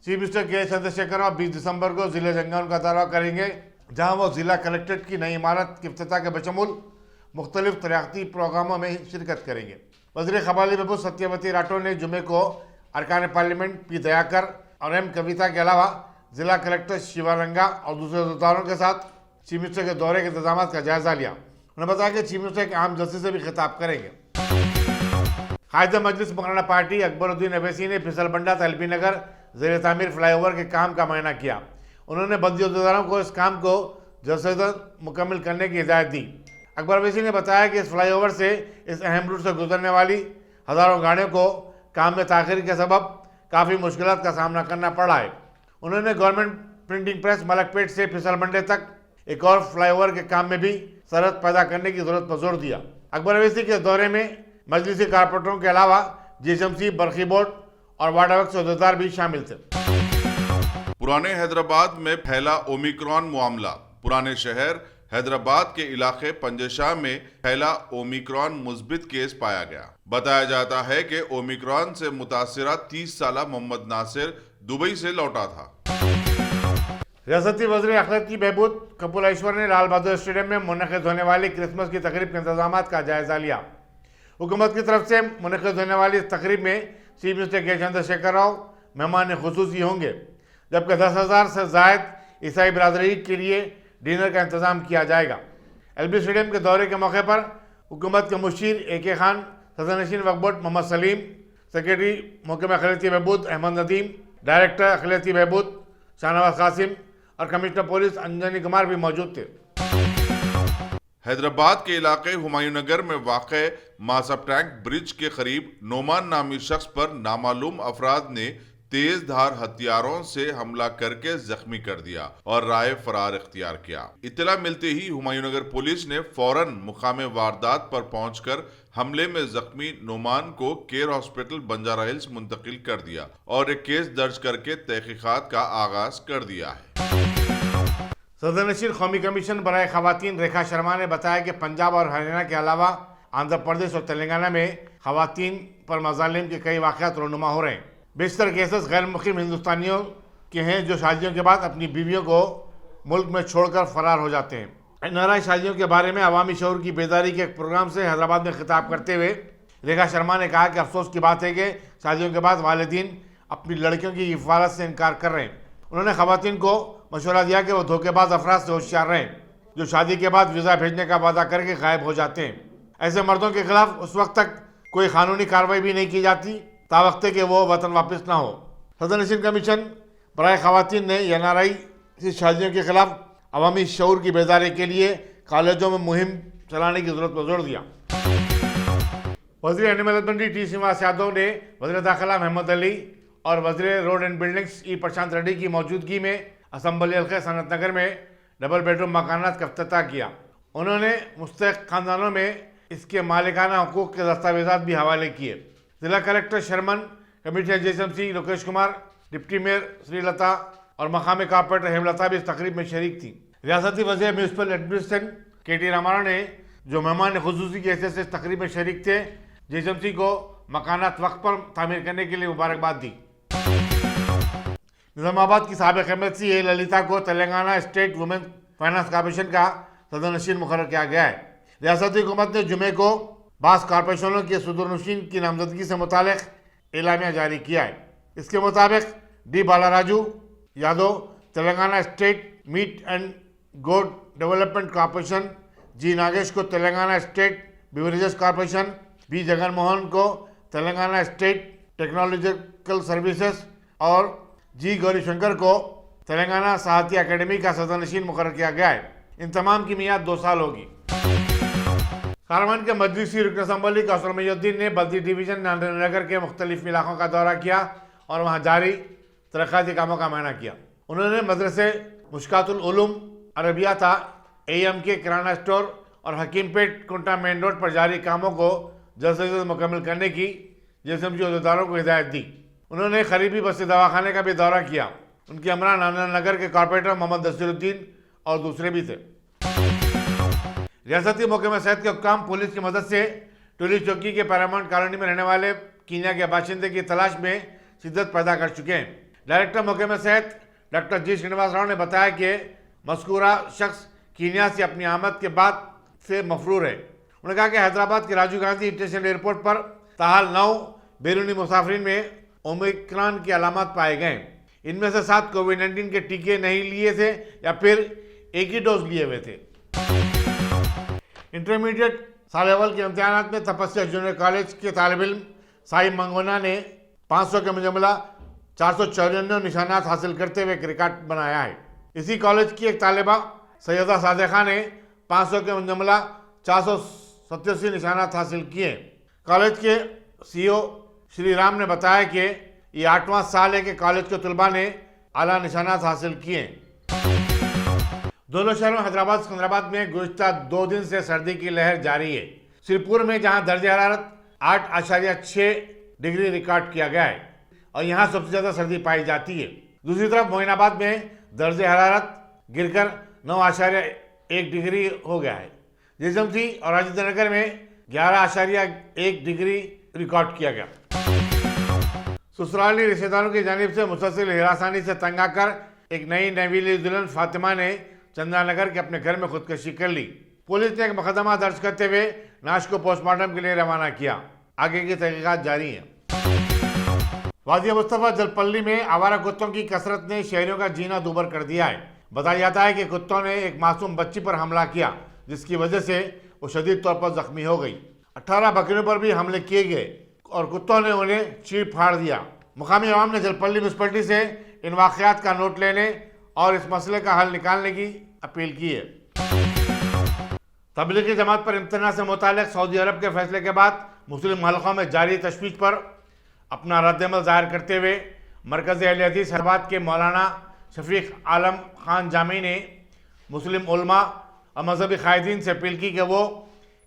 Chief minister के चंद्रशेखर राव 20 दिसंबर को जिले जंगान का दौरा करेंगे, जहां वो जिला कलेक्ट्रेट की नई इमारत की इफ्तिताह के बशमूल मुख्तलिफ तरक्याती प्रोग्रामों में शिरकत करेंगे। वज़ीर क़बायली बहबूद सत्यवती राठौर ने जुमे को अरकान पार्लियामेंट पी दयाकर और एम कविता के अलावा जिला कलेक्टर शिवारंगा और दूसरे अहदेदारों के साथ चीफ मिनिस्टर के दौरे के इंतजाम का जायजा लिया। उन्होंने बताया कि चीफ मिनिस्टर एक आम जलसे से भी खिताब करेंगे। कायद मजलिस मुकर्ररा पार्टी अकबरुद्दीन अवैसी ने फिसलबंडा तलबी नगर ज़ेर तामीर फ्लाईओवर के काम का मुआयना किया। उन्होंने बल्दी अहदेदारों को इस काम को जल्द से जल्द मुकम्मल करने की हिदायत दी। अकबर अवैसी ने बताया कि इस फ्लाईओवर से इस अहम रूट से गुजरने वाली हज़ारों गाड़ियों को काम में ताख़ीर के सबब काफ़ी मुश्किलात का सामना करना पड़ा है। उन्होंने गवर्नमेंट प्रिंटिंग प्रेस मलकपेट से फिसलबंडे तक एक और फ्लाईओवर के काम में भी सरहद पैदा करने की जरूरत पर जोर दिया। अकबर अवैसी के दौरे में मजलिसी कारपोरेटरों के अलावा जीएचएमसी, बरखी बोर्ड और वाटर वर्क्स अहदेदार भी शामिल थे। पुराने हैदराबाद में फैला ओमिक्रॉन मामला। पुराने शहर हैदराबाद के इलाके पंजशाह में फैला ओमिक्रॉन मुस्बित केस पाया गया। बताया जाता है कि ओमिक्रॉन से मुतासिरा 30 साला मोहम्मद नासिर दुबई से लौटा था। रियासती वज़ीर अखिलती बहबूद कपूर ने लाल बहादुर स्टेडियम में मुनक़िद होने वाली क्रिसमस की तकरीब के इंतजाम का जायजा लिया। हुकूमत की तरफ से मुनक़िद होने वाली इस तकरीब में चीफ मिनिस्टर के चंद्रशेखर राव मेहमान खुसूसी होंगे, जबकि 10,000 से ज़ायद ईसाई बिरादरी के लिए डिनर का इंतजाम किया जाएगा। एलबी स्टेडियम के दौरे के मौके पर हुकूमत के मुशीर AK खान, सदर नशीन वक्फ बोर्ड मोहम्मद सलीम, सेक्रेटरी महकमा अखिलती बहबूद अहमद नदीम, डायरेक्टर अखिलती बहबूद शाहनवाज कासिम और कमिश्नर पुलिस अंजनी कुमार भी मौजूद थे। हैदराबाद के इलाके हुमायूं नगर में वाक़े मासब टैंक ब्रिज के करीब नोमान नामी शख्स पर नामालूम अफराद ने तेज धार हथियारों से हमला करके जख्मी कर दिया और राह फरार इख्तियार किया। इत्तला मिलते ही हुमायूं नगर पुलिस ने फौरन मुकाम वारदात पर पहुंचकर हमले में जख्मी नोमान को केयर हॉस्पिटल बंजारा हिल्स मुंतकिल कर दिया और एक केस दर्ज करके तहकीकात का आगाज कर दिया है। सदर नशीन कौमी कमीशन बराए खवातीन रेखा शर्मा ने बताया कि पंजाब और हरियाणा के अलावा आंध्र प्रदेश और तेलंगाना में खवातीन पर मजालिम के कई वाक़यात रोनुमा हो रहे हैं। बेशतर केसेस गैर मुक़ीम हिंदुस्तानियों के हैं जो शादियों के बाद अपनी बीवियों को मुल्क में छोड़कर फरार हो जाते हैं। नाराज शादियों के बारे में अवामी शऊर की बेदारी के एक प्रोग्राम से हैदराबाद में खिताब करते हुए रेखा शर्मा ने कहा कि अफसोस की बात है कि शादियों के बाद वालिदीन अपनी लड़कियों की हिफाजत से इनकार कर रहे हैं। उन्होंने खवातीन को मशवरा दिया कि वो धोखेबाज अफराद से होशियार रहें जो शादी के बाद वीज़ा भेजने का वादा करके गायब हो जाते हैं। ऐसे मर्दों के खिलाफ उस वक्त तक कोई कानूनी कार्रवाई भी नहीं की जाती तावक्ते कि वो वतन वापस ना हो। सदर नशीन कमीशन बराए खवातीन ने NRI से शादियों के खिलाफ अवामी शऊर की बेदारी के लिए कॉलेजों में मुहिम चलाने की जरूरत पर जोर दिया। वज़ीर animal husbandry T Srinivas Yadav ने वज़ीर दाखिला महमूद अली और वज़ीर road and buildings E Prashanth Reddy की मौजूदगी में असम्बली हल्के सनत नगर में डबल बेडरूम मकानात का इफ्तिताह किया। उन्होंने मुस्तहिक खानदानों में इसके मालिकाना हकूक़ के दस्तावेजात भी हवाले किए। जिला collector Sharman, commissioner JCMC Lokesh Kumar, deputy mayor Srilatha और मकामी कॉर्पोरेटर हेमलता भी इस तकरीब में शरीक थी। रियासती वज़ीर म्यूनसिपल एडमिनिस्ट्रेशन KT रामाराव ने जो मेहमान खुसूसी की हैसियत से इस तकरीब में शरीक थे JCMC को मकानात वक्त पर तामीर करने के लिए मुबारकबाद दी। निज़ामाबाद की साबिक़ MLC ललिता को Telangana state women finance corporation का सदर नशीन मुकर्रर किया गया है। रियासती हुकूमत ने जुमे को बास कॉर्पोरेशनों के सदर नशीन की नामजदगी से मुतालिक एलामिया जारी किया है। इसके मुताबिक D Balaraju Yadav Telangana state meat and goat development corporation, G Nagesh को Telangana state beverages corporation, B Jaganmohan को तेलंगाना स्टेट टेक्नोलॉजिकल सर्विसेज और G गौरीशंकर को तेलंगाना साहित्य अकेडमी का सदर नशीन मुकर्रर किया गया है। इन तमाम की मियाद 2 साल होगी। कारवान के मजलिसी रुकन असम्बली कौसर मईनुद्दीन ने बल्दी डिवीजन नगर के मुख्तलिफ इलाकों का दौरा किया और वहाँ जारी तरक्याती कामों का मुआयना किया। उन्होंने मदरसे मुश्कातुल उलूम अरबियाता AM के किराना स्टोर और हकीमपेट कुंटा मेन रोड पर जारी कामों को जल्द से जल्द मुकम्मल करने की JCMC अहदेदारों को हिदायत दी। उन्होंने करीबी बस्ती दवाखाने का भी दौरा किया। उनके हमरा नाना नगर के कॉर्पोरेटर मोहम्मद नसीरुद्दीन और दूसरे भी थे। रियासती महकमा सेहत के हुक्काम पुलिस की मदद से टोली चौकी के पैरामाउंट कॉलोनी में रहने वाले कीनिया के बाशिंदे की तलाश में शिद्दत पैदा कर चुके हैं। डायरेक्टर महकमे सेहत डॉक्टर जी श्रीनिवास राव ने बताया कि मज़कूरा शख्स कीनिया से अपनी आमद के बाद से मफरूर है। उन्होंने कहा कि हैदराबाद के राजीव गांधी इंटरनेशनल एयरपोर्ट पर ताहाल 9 बैरूनी मुसाफिरीन में ओमिक्रॉन की अलामत पाए गए। इनमें से 7 कोविड-19 के टीके नहीं लिए थे या फिर एक ही डोज लिए हुए थे। इंटरमीडिएट साल अव्वल के इम्तिहानात में तपस्या जूनियर कॉलेज के तालिब इल्म साहिब मंगोना ने 500 के मुजमला 494 निशानात हासिल करते हुए एक रिकॉर्ड बनाया है। इसी कॉलेज की एक तालिबा सैयदा सादिका ने 500 के मुजमला 487 निशानात हासिल किए। कॉलेज के सीईओ श्री राम ने बताया कि ये 8वां साल है कि कॉलेज के तलबा ने आला निशानात हासिल किए। दोनों शहरों हैदराबाद सिकंदराबाद में गुज़िश्ता 2 दिन से सर्दी की लहर जारी है। सिरपुर में जहां दर्ज हरारत 8.6 डिग्री रिकॉर्ड किया गया है और यहां सबसे ज्यादा सर्दी पाई जाती है। दूसरी तरफ मोइनाबाद में दर्ज हरारत गिरकर 9.1 डिग्री हो गया है। जिसमती और राजेंद्र नगर में 11.1 डिग्री रिकॉर्ड किया गया। ससुराली रिश्तेदारों की जानिब से मुसलसल हिरासानी से तंग आकर एक नई नवीली दुल्हन फातिमा ने चंद्रानगर के अपने घर में खुदकशी कर ली। पुलिस ने एक मुकदमा दर्ज करते हुए लाश को पोस्टमार्टम के लिए रवाना किया। आगे की तहकीकात जारी है। वादिया मुस्तफा जलपल्ली में आवारा कुत्तों की कसरत ने शहरियों का जीना दूभर कर दिया है। बताया जाता है कि कुत्तों ने एक मासूम बच्ची पर हमला किया, जिसकी वजह से वो शदीद तौर पर जख्मी हो गई। 18 बकरियों पर भी हमले किए गए और कुत्तों ने उन्हें चीर फाड़ दिया। मुकामी अवाम ने जलपल्ली म्यूनसिपलिटी से इन वाक़यात का नोट लेने और इस मसले का हल निकालने की अपील की है। तबलीगी जमात पर इम्तना से मुतालिक सऊदी अरब के फैसले के बाद मुस्लिम हलकों में जारी तशवीश पर अपना रद्दमल जाहिर करते हुए मरकज़ अहले हदीस हैदराबाद के मौलाना शफीक आलम खान जामी ने मुस्लिम उलमा और मजहबी कायदीन से अपील की कि वो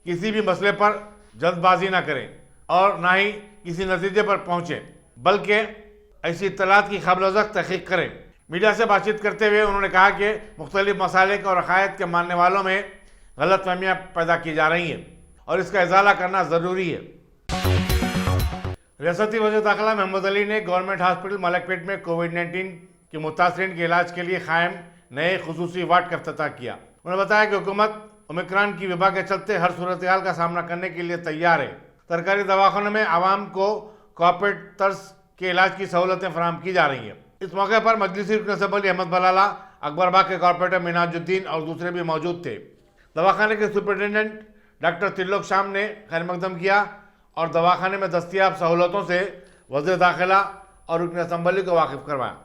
किसी भी मसले पर जल्दबाजी ना करें और ना ही किसी नतीजे पर पहुँचें, बल्कि ऐसी इत्तलात की खबरजक तहकीक करें। मीडिया से बातचीत करते हुए उन्होंने कहा कि मुख्तलिफ मसालिक और अकायद के मानने वालों में गलत फहमियाँ पैदा की जा रही हैं और इसका इजाला करना ज़रूरी है। रियासती वज़ीर दाखिला महमूद अली ने गवर्नमेंट हॉस्पिटल मलकपेट में कोविड-19 के मुतासरीन के इलाज के लिए कायम नए खुसूसी वार्ड का इफ्तिताह किया। उन्होंने बताया कि हुकूमत ओमिक्रॉन की वबा के चलते हर सूरत हाल का सामना करने के लिए तैयार है। सरकारी दवाखानों में आवाम को कॉर्पोरेट तर्ज के इलाज की सहूलतें फराहम की जा रही हैं। इस मौके पर मजलिसी रुकन असम्बली अहमद बलाला, अकबरबाग के कॉर्पोरेटर मिनाजुद्दीन और दूसरे भी मौजूद थे। दवाखाने के सुपरिटेंडेंट डॉक्टर तिल्लोक शाम ने खैर मकदम किया और दवाखाने में दस्तियाब सहूलतों से वज़ीर दाखिला और रुकन असम्बली को वाकिफ करवाया।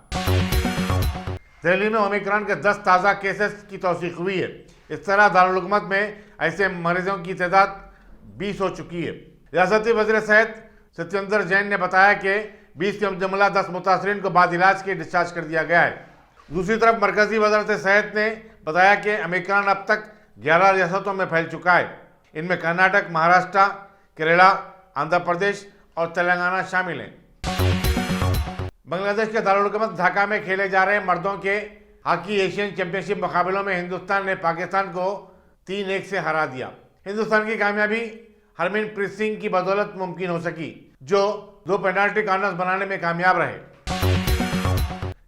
दिल्ली में ओमिक्रॉन के 10 ताज़ा केसेस की तौसीक हुई है। इस तरह दारुल हुकूमत में ऐसे मरीजों की तादाद 20 हो चुकी है। रियासती वज़ीर सेहत सत्येंद्र जैन ने बताया कि 20 के मुजमला 10 मुतासरीन को बाद इलाज के डिस्चार्ज कर दिया गया है। दूसरी तरफ मरकजी वज़ारत सेहत ने बताया कि ओमिक्रॉन अब तक 11 रियासतों में फैल चुका है। इनमें कर्नाटक, महाराष्ट्र, केरला, आंध्र प्रदेश और तेलंगाना शामिल हैं। बांग्लादेश के दारुल हुकूमत ढाका में खेले जा रहे मर्दों के हॉकी एशियन चैंपियनशिप मुकाबलों में हिंदुस्तान ने पाकिस्तान को 3-1 से हरा दिया। हिंदुस्तान की कामयाबी हरमनप्रीत सिंह की बदौलत मुमकिन हो सकी, जो 2 पेनाल्टी कॉर्नर्स बनाने में कामयाब रहे।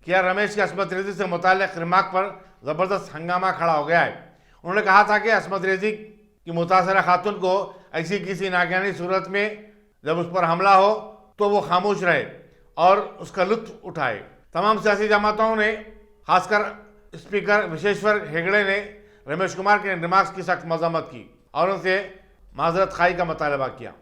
किया रमेश की अस्मत रेजी से मुताल्लिक रिमार्क पर ज़बरदस्त हंगामा खड़ा हो गया है। उन्होंने कहा था कि अस्मत रेजी की मुतासरा खातून को ऐसी किसी नाकानी सूरत में जब उस पर हमला हो तो वो खामोश रहे और उसका लुत्फ उठाए। तमाम सियासी जमातों ने, खासकर स्पीकर विशेश्वर हेगड़े ने रमेश कुमार के रिमार्क्स की सख्त मजम्मत की और उनसे माजरत खाई का मुतालबा किया।